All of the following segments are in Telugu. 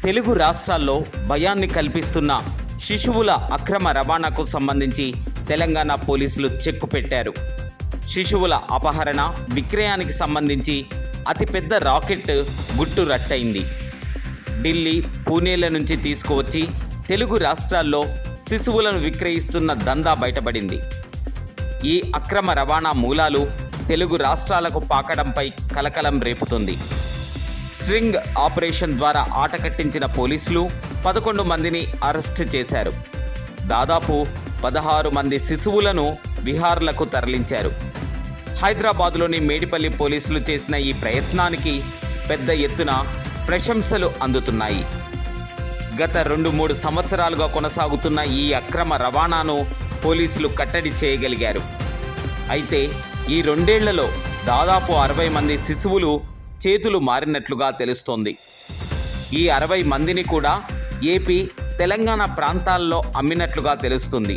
తెలుగు రాష్ట్రాల్లో భయాన్ని కల్పిస్తున్న శిశువుల అక్రమ రవాణాకు సంబంధించి తెలంగాణ పోలీసులు చెక్కు పెట్టారు. శిశువుల అపహరణ, విక్రయానికి సంబంధించి అతిపెద్ద రాకెట్ గుట్టు రట్టయింది. ఢిల్లీ, పూణేల నుంచి తీసుకువచ్చి తెలుగు రాష్ట్రాల్లో శిశువులను విక్రయిస్తున్న దందా బయటపడింది. ఈ అక్రమ రవాణా మూలాలు తెలుగు రాష్ట్రాలకు పాకడంపై కలకలం రేపుతుంది. స్ట్రింగ్ ఆపరేషన్ ద్వారా ఆట కట్టించిన పోలీసులు 11 మందిని అరెస్టు చేశారు. దాదాపు 16 మంది శిశువులను విహార్లకు తరలించారు. హైదరాబాద్లోని మేడిపల్లి పోలీసులు చేసిన ఈ ప్రయత్నానికి పెద్ద ఎత్తున ప్రశంసలు అందుతున్నాయి. గత 2-3 సంవత్సరాలుగా కొనసాగుతున్న ఈ అక్రమ రవాణాను పోలీసులు కట్టడి చేయగలిగారు. అయితే ఈ 2 ఏళ్లలో దాదాపు 60 మంది శిశువులు చేతులు మారినట్లుగా తెలుస్తోంది. ఈ 60 మందిని కూడా ఏపీ, తెలంగాణ ప్రాంతాల్లో అమ్మినట్లుగా తెలుస్తుంది.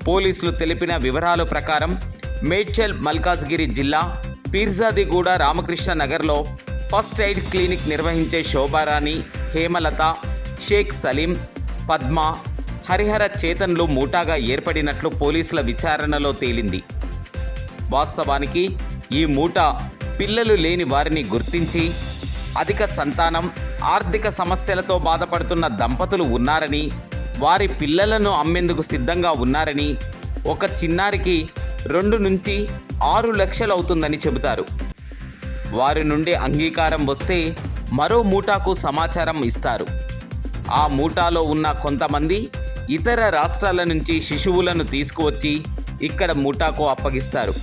పోలీసులు తెలిపిన వివరాల ప్రకారం మేడ్చల్ మల్కాజ్గిరి జిల్లా పీర్జాదిగూడ రామకృష్ణ నగర్లో ఫస్ట్ ఎయిడ్ క్లినిక్ నిర్వహించే శోభారాణి, హేమలత, షేక్ సలీం, పద్మ, హరిహర చేతన్లు ముఠాగా ఏర్పడినట్లు పోలీసుల విచారణలో తేలింది. వాస్తవానికి ఈ ముఠా పిల్లలు లేని వారిని గుర్తించి అధిక సంతానం, ఆర్థిక సమస్యలతో బాధపడుతున్న దంపతులు ఉన్నారని, వారి పిల్లలను అమ్మేందుకు సిద్ధంగా ఉన్నారని, ఒక చిన్నారికి 2 నుంచి 6 లక్షలు అవుతుందని చెబుతారు. వారి నుండి అంగీకారం వస్తే మరో ముఠాకు సమాచారం ఇస్తారు. ఆ ముఠాలో ఉన్న కొంతమంది ఇతర రాష్ట్రాల నుంచి శిశువులను తీసుకువచ్చి ఇక్కడ ముఠాకు అప్పగిస్తారు.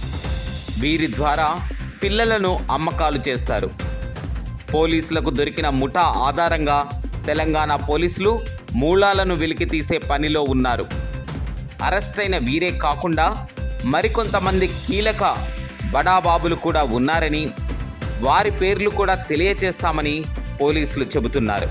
వీరి ద్వారా పిల్లలను అమ్మకాలు చేస్తారు. పోలీసులకు దొరికిన ముఠా ఆధారంగా తెలంగాణ పోలీసులు మూలాలను వెలికితీసే పనిలో ఉన్నారు. అరెస్టైన వీరే కాకుండా మరికొంతమంది కీలక బడాబాబులు కూడా ఉన్నారని, వారి పేర్లు కూడా తెలియచేస్తామని పోలీసులు చెబుతున్నారు.